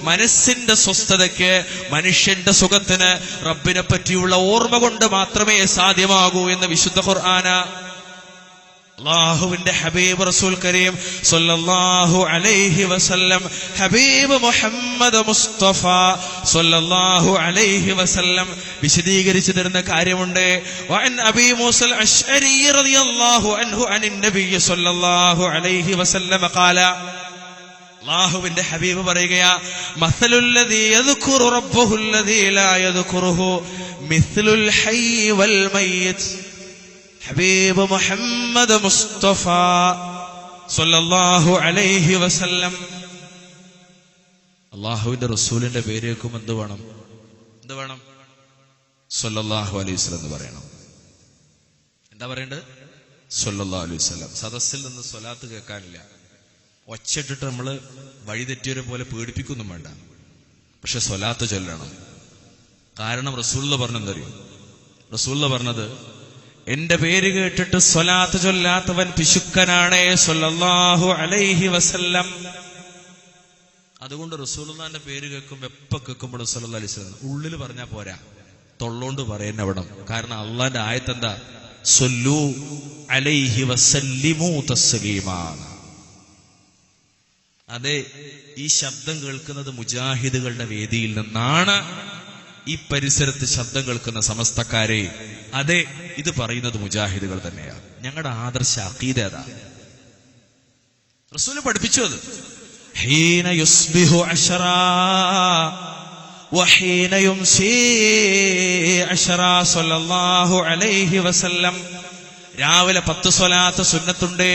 മനസ്സിന്റെ സ്വസ്ഥതയ്ക്ക്, മനുഷ്യന്റെ സുഖത്തിന് റബ്ബിനെ പറ്റിയുള്ള ഓർമ്മ കൊണ്ട് മാത്രമേ സാധ്യമാകൂ എന്ന് വിശുദ്ധ ഖുർആന. അല്ലാഹുവിന്റെ ഹബീബ് റസൂൽ കരീം സ്വല്ലല്ലാഹു അലൈഹി വസല്ലം, ഹബീബ് മുഹമ്മദ് മുസ്തഫ സ്വല്ലല്ലാഹു അലൈഹി വസല്ലം വിശദീകരിച്ചു തരുന്ന കാര്യമുണ്ട്. വഅൻ അബീ മൂസൽ അശ്അരി റളിയല്ലാഹു അൻഹു അനിൻ നബി സ്വല്ലല്ലാഹു അലൈഹി വസല്ലം ഖാല, അല്ലാഹുവിന്റെ ഹബീബ് പറയുകയാ, മസലുല്ലദീ യദ്കുറു റബ്ബഹുല്ലദീ ലാ യദ്കുറുഹു മിസ്ലുൽ ഹയ്യി വൽ മയ്യിത്ത്. ഹബീബ് മുഹമ്മദ് മുസ്തഫ സ്വല്ലല്ലാഹു അലൈഹി വസല്ലം. അല്ലാഹുവിന്റെ റസൂലിന്റെ പേര് കേൾക്കുമ്പോൾ എന്ത് വേണം? സ്വല്ലല്ലാഹു അലൈഹി വസല്ലം എന്ന് പറയണം. എന്താ പറയേണ്ടത്? സ്വല്ലല്ലാഹു അലൈഹി വസല്ലം. സദസ്സിൽ നിന്ന് സ്വലാത്ത് കേൾക്കാനില്ല. ഒച്ചിട്ടിട്ട് നമ്മള് വഴിതെറ്റിയവരെ പോലെ പേടിപ്പിക്കൊന്നും വേണ്ട, പക്ഷെ സ്വലാത്ത് ചൊല്ലണം. കാരണം റസൂലുള്ള പറഞ്ഞെന്തറിയും? റസൂലുള്ള പറഞ്ഞത്, എന്റെ പേര് കേട്ടിട്ട് സ്വലാത്ത് ചൊല്ലാത്തവൻ പിശുക്കനാണേ സ്വല്ലല്ലാഹു അലൈഹി വസല്ലം. അതുകൊണ്ട് റസൂലുള്ളാഹിന്റെ പേര് കേൾക്കുമ്പോൾ എപ്പോ കേൾക്കുമ്പോഴും സ്വല്ലല്ലാഹു അലൈഹി വസല്ലം ഉള്ളിൽ പറഞ്ഞാൽ പോരാ, തൊള്ളോണ്ട് പറയുന്ന അവിടെ. കാരണം അള്ളാന്റെ ആയത്ത് എന്താ? സ്വല്ലു അലൈഹി വസല്ലിമു തസ്ലീമാ. അതെ, ഈ ശബ്ദം കേൾക്കുന്നത് മുജാഹിദുകളുടെ വേദിയിൽ നിന്നാണ്. ഈ പരിസരത്ത് ശബ്ദം കേൾക്കുന്ന സമസ്തക്കാരെ, അതെ, ഇത് പറയുന്നത് മുജാഹിദുകൾ തന്നെയാണ്. ഞങ്ങളുടെ ആദർശ അഖീദ അതാ. റസൂൽ പഠിപ്പിച്ചു അത്. ഹീന യുസ്ബിഹു അശ്റാ വഹീന യുംസി അശ്റാ സ്വല്ലല്ലാഹു അലൈഹി വസല്ലം. രാവിലെ 10 സ്വലാത്ത് സുന്നത്തുണ്ട്,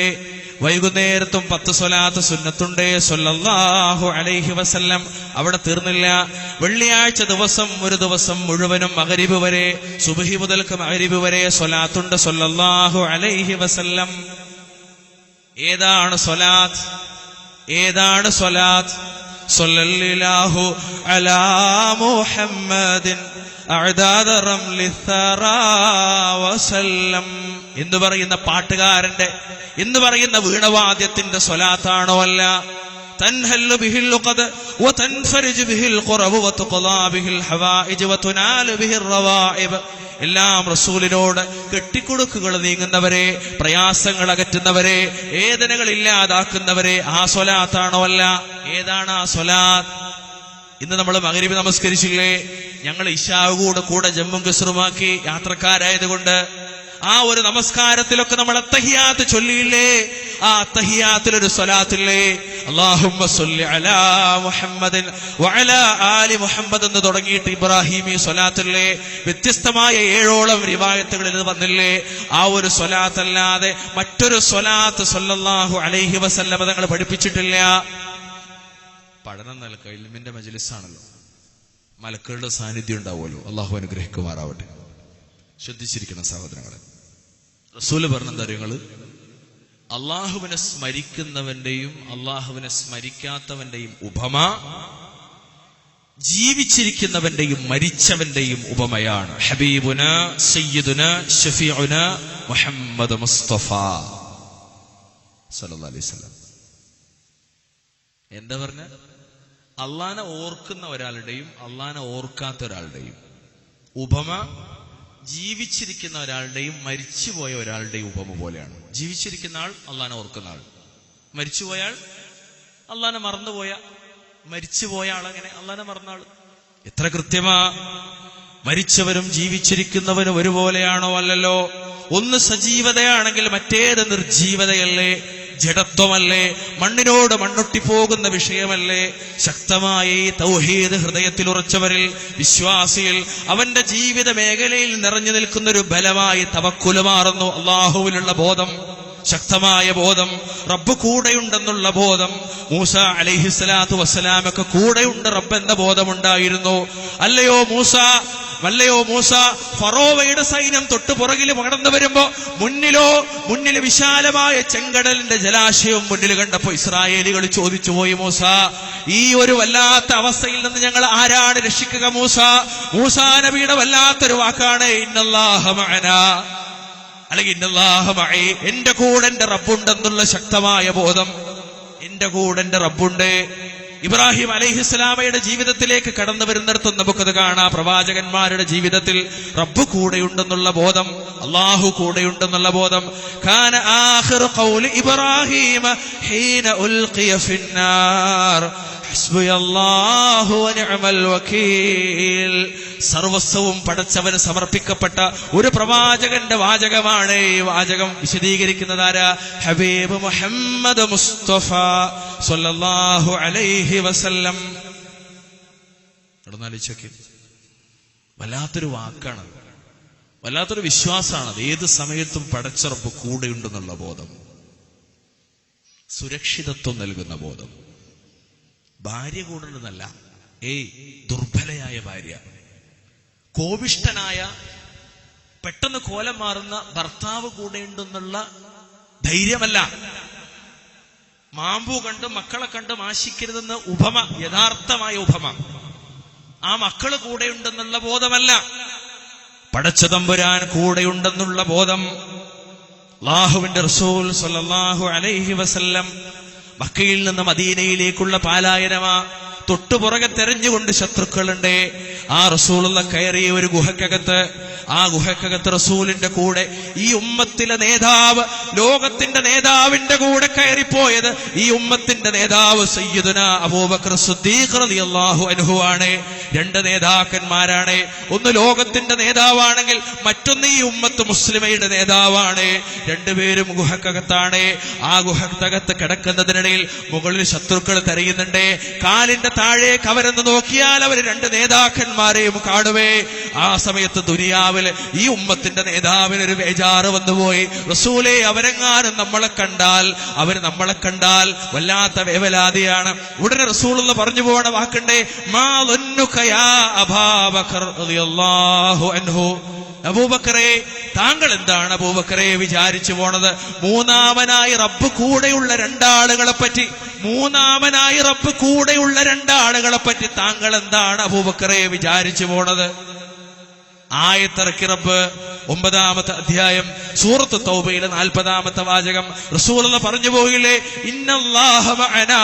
വൈകുന്നേരത്തും 10 സ്വലാത്ത് സുന്നത്തുണ്ട് സ്വല്ലല്ലാഹു അലൈഹി വസല്ലം. അവിടെ തീർന്നില്ല. വെള്ളിയാഴ്ച ദിവസം ഒരു ദിവസം മുഴുവനും മഗ്രിബ് വരെ, സുബ്ഹി മുതൽക്ക് മഗ്രിബ് വരെ സ്വലാത്തുണ്ട് സ്വല്ലല്ലാഹു അലൈഹി വസല്ലം. ഏതാണ് സ്വലാത്ത്? സ്വല്ലല്ലാഹു അലാ മുഹമ്മദിൻ അഅദാദ റംലി ഥറാ വസല്ലം എന്ന് പറയുന്ന പാട്ടുകാരന്റെ, എന്ന് പറയുന്ന വീണവാദ്യത്തിന്റെ സ്വലാത്താണോ? അല്ല. തൻഹല്ലു ബിഹിൽ ഖദ വതൻഫരിജു ബിഹിൽ ഖറബ് വതുഖലാ ബിഹിൽ ഹവായിജ് വതുനാലു ബിഹിർ റവായിബ്. എല്ലാം റസൂലിനോട് കെട്ടിക്കൊടുക്കുകൾ നീങ്ങുന്നവരെ, പ്രയാസങ്ങൾ അകറ്റുന്നവരെ, വേദനകൾ ഇല്ലാതാക്കുന്നവരെ, ആ സ്വലാത്താണോ? അല്ല. ഏതാണ് ആ സ്വലാത്ത്? ഇന്ന് നമ്മൾ മഗ്രിബ് നമസ്കരിച്ചില്ലേ? ഞങ്ങൾ ഇശാവ് കൂടെ ജമ്മും കസ്റുമാക്കി യാത്രക്കാരായതുകൊണ്ട് ആ ഒരു നമസ്കാരത്തിലൊക്കെ നമ്മൾ അത്തഹിയാത്ത് ചൊല്ലിയില്ലേ? ആ അത്തഹിയാത്തിലൊരു സ്വലാത്തില്ലേ? അല്ലാഹുമ്മ സ്വല്ലി അലാ മുഹമ്മദിൻ വഅലാ ആലി മുഹമ്മദ് എന്ന് തുടങ്ങിയിട്ട് ഇബ്രാഹിമി സ്വലാത്തില്ലേ? വ്യത്യസ്തമായ 7ഓളം റിവായത്തുകളിൽ ഇത് വന്നില്ലേ? ആ ഒരു സ്വലാത്തല്ലാതെ മറ്റൊരു സ്വലാത്ത് സ്വല്ലല്ലാഹു അലൈഹി വസല്ലം തങ്ങൾ പഠിപ്പിച്ചിട്ടില്ല. പഠനം നൽക ഇൽമിന്റെ മജ്ലിസാണല്ലോ, മലക്കുകളുടെ സാന്നിധ്യം ഉണ്ടാവുമല്ലോ. അള്ളാഹു അനുഗ്രഹിക്കുമാറാവട്ടെ. ശ്രദ്ധിച്ചിരിക്കണം സഹോദരങ്ങളെ. റസൂല് പറഞ്ഞ കാര്യങ്ങള്, അള്ളാഹുവിനെ സ്മരിക്കുന്നവന്റെയും അള്ളാഹുവിനെ സ്മരിക്കാത്തവന്റെയും ഉപമ ജീവിച്ചിരിക്കുന്നവന്റെയും മരിച്ചവന്റെയും ഉപമയാണ്. ഹബീബുന സയ്യിദുന ഷഫീഉന മുഹമ്മദ് മുസ്തഫ സല്ലല്ലാഹു അലൈഹി വസല്ലം. എന്താ പറഞ്ഞ? അള്ളാനെ ഓർക്കുന്ന ഒരാളുടെയും അള്ളാനെ ഓർക്കാത്ത ഒരാളുടെയും ഉപമ ജീവിച്ചിരിക്കുന്ന ഒരാളുടെയും മരിച്ചുപോയ ഒരാളുടെയും ഉപമ പോലെയാണ്. ജീവിച്ചിരിക്കുന്ന ആൾ അള്ളാനെ ഓർക്കുന്ന ആൾ, മരിച്ചുപോയാൾ അള്ളാനെ മറന്നുപോയ, മരിച്ചുപോയ ആളെങ്ങനെ അള്ളാനെ മറന്ന ആൾ. എത്ര കൃത്യമാ! മരിച്ചവരും ജീവിച്ചിരിക്കുന്നവരും ഒരുപോലെയാണോ? അല്ലല്ലോ. ഒന്ന് സജീവതയാണെങ്കിൽ മറ്റേത് നിർജീവതയല്ലേ, ജഡത്വമല്ലേ, മണ്ണിനോട് മണ്ണൊട്ടിപ്പോകുന്ന വിഷയമല്ലേ. ശക്തമായ ഈ തൗഹീദ് ഹൃദയത്തിൽ ഉറച്ചവരിൽ, വിശ്വാസിയിൽ, അവന്റെ ജീവിത മേഖലയിൽ നിറഞ്ഞു നിൽക്കുന്നൊരു ബലമായി തവക്കുൽ മാറുന്നു. അള്ളാഹുവിലുള്ള ബോധം, ശക്തമായ ബോധം, റബ്ബ് കൂടെയുണ്ടെന്നുള്ള ബോധം. മൂസ അലൈഹിസ്സലാത്തു വസ്സലാമൊക്കെ കൂടെയുണ്ട് റബ്ബ് എന്ന ബോധമുണ്ടായിരുന്നു. അല്ലയോ മൂസ ഫറോവയുടെ സൈന്യം തൊട്ടു പുറകിൽ കടന്നു വരുമ്പോ മുന്നിൽ വിശാലമായ ചെങ്കടലിന്റെ ജലാശയം മുന്നിൽ കണ്ടപ്പോ ഇസ്രായേലികൾ ചോദിച്ചു പോയി, മൂസ, ഈ ഒരു വല്ലാത്ത അവസ്ഥയിൽ നിന്ന് ഞങ്ങൾ ആരാണ് രക്ഷിക്കുക? മൂസാ നബിയുടെ വല്ലാത്തൊരു വാക്കാണ് ഇന്നല്ലാഹ മഅനാ, അല്ലെങ്കിൽ ഇന്നല്ലാഹ മഈ, എന്റെ കൂടെ എന്റെ റബ്ബുണ്ടെന്നുള്ള ശക്തമായ ബോധം. എന്റെ കൂടെ എന്റെ റബ്ബുണ്ട്. ഇബ്രാഹിം അലൈഹിസ്സലാമയുടെ ജീവിതത്തിലേക്ക് കടന്നു വരുന്നിടത്തും നമുക്കത് കാണാം. പ്രവാചകന്മാരുടെ ജീവിതത്തിൽ റബ്ബ് കൂടെയുണ്ടെന്നുള്ള ബോധം, അല്ലാഹു കൂടെയുണ്ടെന്നുള്ള ബോധം. കാന ആഖിറു ഖൗലി ഇബ്രാഹിം ഹീന ഉൽഖിയ ഫിന്നാർ ഹസ്ബുയല്ലാഹു വനിഅമൽ വകീൽ. സർവസ്വവും പടച്ചവന് സമർപ്പിക്കപ്പെട്ട ഒരു പ്രവാചകന്റെ വാചകമാണ് ഈ വാചകം. വിശദീകരിക്കുന്നതാരാ? ഹബീബ് മുഹമ്മദ് മുസ്തഫ സ്വല്ലല്ലാഹു അലൈഹി വസല്ലം. നടന്നാലോചിച്ചൊക്കെ വല്ലാത്തൊരു വാക്കാണ്, വല്ലാത്തൊരു വിശ്വാസമാണ്. ഏത് സമയത്തും പടച്ചറപ്പ് കൂടെയുണ്ടെന്നുള്ള ബോധം, സുരക്ഷിതത്വം നൽകുന്ന ബോധം. ഭാര്യ കൂടുണ്ടെന്നല്ല, ദുർബലയായ ഭാര്യ, കോപിഷ്ഠനായ പെട്ടെന്ന് കോലം മാറുന്ന ഭർത്താവ് കൂടെയുണ്ടെന്നുള്ള ധൈര്യമല്ല. മാമ്പു കണ്ട് മക്കളെ കണ്ട് ആശിക്കരുതെന്ന ഉപമ, യഥാർത്ഥമായ ഉപമ. ആ മക്കള് കൂടെയുണ്ടെന്നുള്ള ബോധമല്ല, പടച്ചതമ്പുരാൻ കൂടെയുണ്ടെന്നുള്ള ബോധം. അല്ലാഹുവിന്റെ റസൂൽ സ്വല്ലല്ലാഹു അലൈഹി വസല്ലം മക്കയിൽ നിന്ന് മദീനയിലേക്കുള്ള പാലായനമാ. തൊട്ടുപുറകെ തെരഞ്ഞുകൊണ്ട് ശത്രുക്കളുണ്ട്. ആ റസൂലുള്ള കയറിയ ഒരു ഗുഹക്കകത്ത്, ആ ഗുഹക്കകത്ത് റസൂലിന്റെ കൂടെ ഈ ഉമ്മത്തിലെ നേതാവ്, ലോകത്തിന്റെ നേതാവിന്റെ കൂടെ കയറിപ്പോയത് ഈ ഉമ്മത്തിന്റെ നേതാവ് സയ്യിദുനാ അബൂബക്കർ സിദ്ദീഖ് റളിയല്ലാഹു അൻഹു ആണ്. രണ്ട് നേതാക്കന്മാരാണ്. ഒന്ന് ലോകത്തിന്റെ നേതാവാണെങ്കിൽ മറ്റൊന്ന് ഈ ഉമ്മത്ത് മുസ്ലിമയുടെ നേതാവാണ്. രണ്ടുപേരും ഗുഹക്കകത്താണ്. ആ ഗുഹക്കകത്ത് കിടക്കുന്നതിനിടയിൽ മുകളിൽ ശത്രുക്കൾ തെരയുന്നുണ്ട്. കാലിന്റെ താഴേക്ക് അവരെന്ന് നോക്കിയാൽ അവർ രണ്ട് നേതാക്കന്മാരെയും കാണുവേ. ആ സമയത്ത് ദുനിയാവിൽ ഈ ഉമ്മത്തിന്റെ നേതാവിന് ഒരു ബേജാറ് വന്നുപോയി. റസൂലേ, അവരെങ്ങാനും നമ്മളെ കണ്ടാൽ വല്ലാത്ത വേവലാതിയാണ്. ഉടനെ റസൂലുള്ള പറഞ്ഞു പോകണ വാക്കുണ്ടേ, മാ ظنك يا أبا بكر رضي الله عنه. അബൂബക്കറെ, താങ്കൾ എന്താണ് അബൂബക്കറെ വിചാരിച്ചു പോണത്? മൂന്നാമനായി റബ്ബ് കൂടെയുള്ള രണ്ടാളുകളെ പറ്റി താങ്കൾ എന്താണ് അബൂബക്കറെ വിചാരിച്ചു പോണത്? ആയത്തിറക്കി റബ്ബ് 9-ാമത്തെ അധ്യായം സൂറത്ത് തൗബയിലെ 40-ാമത്തെ വാചകം. റസൂലുള്ളാഹി പറഞ്ഞു പോയില്ലേ, ഇന്നല്ലാഹ മഅനാ,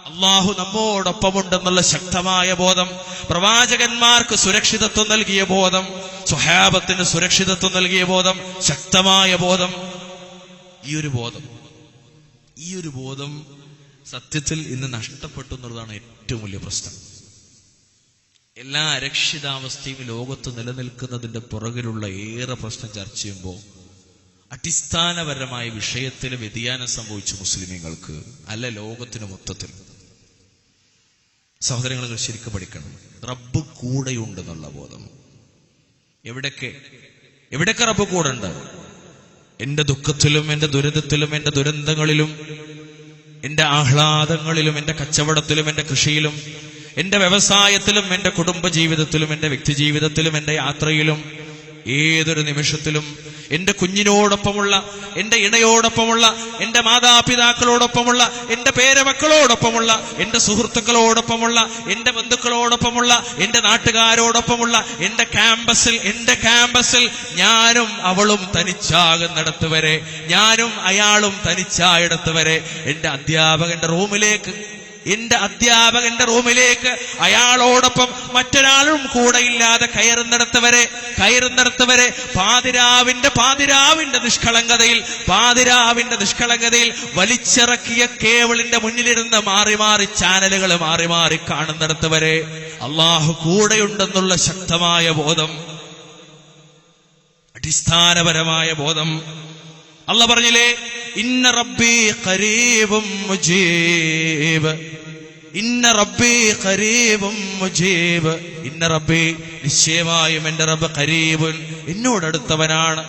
അല്ലാഹു നമ്മോടൊപ്പമുണ്ടെന്നുള്ള ശക്തമായ ബോധം. പ്രവാചകന്മാർക്ക് സുരക്ഷിതത്വം നൽകിയ ബോധം, സ്വഹാബത്തിന് സുരക്ഷിതത്വം നൽകിയ ബോധം, ശക്തമായ ബോധം. ഈ ഒരു ബോധം സത്യത്തിൽ ഇന്ന് നഷ്ടപ്പെട്ടു എന്നുള്ളതാണ് ഏറ്റവും വലിയ പ്രശ്നം. എല്ലാ അരക്ഷിതാവസ്ഥയും ലോകത്ത് നിലനിൽക്കുന്നതിന്റെ പുറകിലുള്ള ഏറെ പ്രശ്നം ചർച്ച ചെയ്യുമ്പോൾ അടിസ്ഥാനപരമായ വിഷയത്തിൽ വ്യതിയാനം സംഭവിച്ചു മുസ്ലിമീങ്ങൾക്ക്, അല്ല ലോകത്തിന് മൊത്തത്തിൽ. സഹോദരങ്ങൾ ശരിക്കും പഠിക്കണം. റബ്ബ് കൂടെയുണ്ടെന്നുള്ള ബോധം. എവിടൊക്കെ റബ്ബ് കൂടെ ഉണ്ട്? എന്റെ ദുഃഖത്തിലും എന്റെ ദുരിതത്തിലും എന്റെ ദുരന്തങ്ങളിലും എന്റെ ആഹ്ലാദങ്ങളിലും എന്റെ കച്ചവടത്തിലും എന്റെ കൃഷിയിലും എന്റെ വ്യവസായത്തിലും എന്റെ കുടുംബ ജീവിതത്തിലും എന്റെ വ്യക്തി ജീവിതത്തിലും എന്റെ യാത്രയിലും ഏതൊരു നിമിഷത്തിലും എന്റെ കുഞ്ഞിനോടൊപ്പമുള്ള, എന്റെ ഇണയോടൊപ്പമുള്ള, എന്റെ മാതാപിതാക്കളോടൊപ്പമുള്ള, എന്റെ പേരമക്കളോടൊപ്പമുള്ള, എന്റെ സുഹൃത്തുക്കളോടൊപ്പമുള്ള, എന്റെ ബന്ധുക്കളോടൊപ്പമുള്ള, എന്റെ നാട്ടുകാരോടൊപ്പമുള്ള എന്റെ ക്യാമ്പസിൽ ഞാനും അവളും തനിച്ചാകുന്നിടത്ത് വരെ, ഞാനും അയാളും തനിച്ചായിടത്ത് വരെ, എന്റെ അധ്യാപകന്റെ റൂമിലേക്ക് അയാളോടൊപ്പം മറ്റൊരാളും കൂടെയില്ലാതെ കയറുന്നിടത്ത് വരെ പാതിരാവിന്റെ നിഷ്കളങ്കതയിൽ വലിച്ചിറക്കിയ കേബിളിന്റെ മുന്നിലിരുന്ന് മാറി ചാനലുകൾ മാറി കാണുന്നിടത്ത് വരെ അല്ലാഹു കൂടെയുണ്ടെന്നുള്ള ശക്തമായ ബോധം, അടിസ്ഥാനപരമായ ബോധം. അല്ലാഹു പറഞ്ഞില്ലേ, ഇന്ന റബ്ബി ഖരീബും മുജീബ്, ഇന്ന റബ്ബി നിശ്ചയമായും എന്റെ റബ്ബ് ഖരീബുൻ, എന്നോടടുത്തവനാണ്.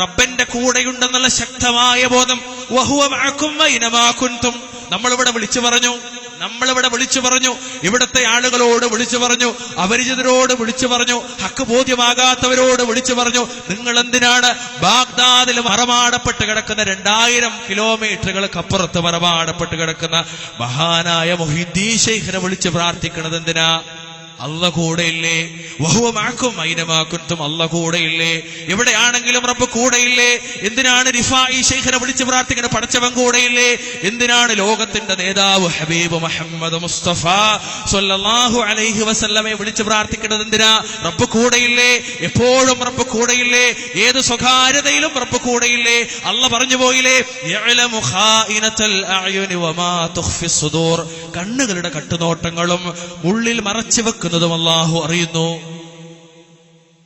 റബ്ബന്റെ കൂടെയുണ്ടെന്നുള്ള ശക്തമായ ബോധം. വഹുവ മഅകും ഐനമാ കുൻതും. നമ്മളിവിടെ വിളിച്ചു പറഞ്ഞു, ഇവിടുത്തെ ആളുകളോട് വിളിച്ചു പറഞ്ഞു, അപരിചിതരോട് വിളിച്ചു പറഞ്ഞു, ഹക്ക് ബോധ്യമാകാത്തവരോട് വിളിച്ചു പറഞ്ഞു, നിങ്ങൾ എന്തിനാണ് ബാഗ്ദാദിൽ മറമാടപ്പെട്ട് കിടക്കുന്ന 2000 കിലോമീറ്ററുകൾക്കപ്പുറത്ത് മറമാടപ്പെട്ട് കിടക്കുന്ന മഹാനായ മുഹീദ്ദീൻ ശൈഖിനെ വിളിച്ച് പ്രാർത്ഥിക്കണത് എന്തിനാ? അല്ല കൂടെയില്ലേ? വഹുവ മഅക്കും ഐനമാ കുൻതും, അല്ല കൂടെയില്ലേ? എവിടെയാണെങ്കിലും റബ്ബ് കൂടെയില്ലേ? എന്തിനാണ് റിഫായി ശൈഖിനെ വിളിച്ച് പ്രാർത്ഥിക്കുന്നത്? പടച്ചവൻ കൂടെയില്ലേ? എന്തിനാണ് ലോകത്തിന്റെ നേതാവ് ഹബീബ് മുഹമ്മദ് മുസ്തഫ സ്വല്ലല്ലാഹു അലൈഹി വസല്ലമയെ വിളിച്ച് പ്രാർത്ഥിക്കുന്നത് എന്തിനാ? റബ്ബ് കൂടെയില്ലേ? എപ്പോഴും റബ്ബ് കൂടെയില്ലേ? ഏത് സ്വകാര്യതയിലും റബ്ബ് കൂടെയില്ലേ? അല്ല പറഞ്ഞു പോയില്ലേ, യഅലമു ഖായിനത്തൽ അഅ്യുനി വമാ തുഖ്ഫി സുദൂർ, കണ്ണുകളുടെ കട്ടുനോട്ടങ്ങളും ഉള്ളിൽ മറച്ചു വെക്കുന്നതും അല്ലാഹു അറിയുന്നു.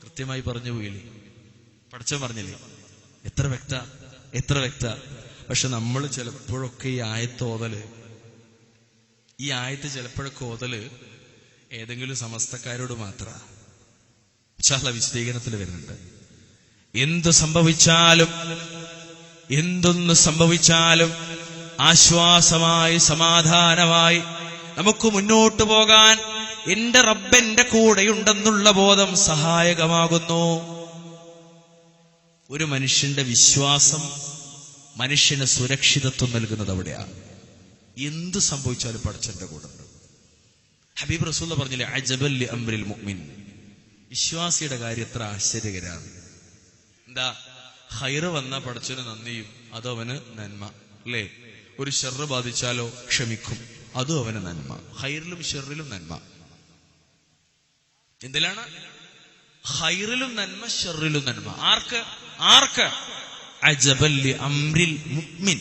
കൃത്യമായി പറഞ്ഞു പോയില്ലേ? പടച്ചവൻ പറഞ്ഞില്ലേ? എത്ര വ്യക്ത. പക്ഷെ നമ്മൾ ചിലപ്പോഴൊക്കെ ഈ ആയത്ത് ചിലപ്പോഴൊക്കെ ഓതല് ഏതെങ്കിലും സമസ്തക്കാരോട് മാത്രം. ഇൻഷാ അല്ലാഹ് വിശദീകരണത്തിൽ വരുന്നുണ്ട്. എന്തൊന്ന് സംഭവിച്ചാലും ആശ്വാസമായി സമാധാനമായി നമുക്ക് മുന്നോട്ടു പോകാൻ എന്റെ റബ്ബെന്റെ കൂടെയുണ്ടെന്നുള്ള ബോധം സഹായകമാകുന്നു. ഒരു മനുഷ്യന്റെ വിശ്വാസം മനുഷ്യന് സുരക്ഷിതത്വം നൽകുന്നത് അവിടെയാണ്. എന്ത് സംഭവിച്ചാലും പടച്ചവന്റെ കൂടെ ഉണ്ട്. ഹബീബ് റസൂൽ പറഞ്ഞില്ലേ, അജബൽ ലി അംറിൽ മുഅ്മിൻ, വിശ്വാസിയുടെ കാര്യം എത്ര ആശ്ചര്യകരാണ്. എന്താ? ഖൈറ് വന്ന പടച്ചവന് നന്ദിയും, അതവന് നന്മ അല്ലേ? ഒരു ഷർറ് ബാധിച്ചാലോ ക്ഷമിക്കും, അതും അവന് നന്മ. ഖൈറിലും ഷർറിലും നന്മ. എന്തിലാണ്? ഖൈറിലും നന്മ, ഷർറിലും നന്മ. ആർക്ക്? അജബൽ ലി അംറിൽ മുഅ്മിൻ.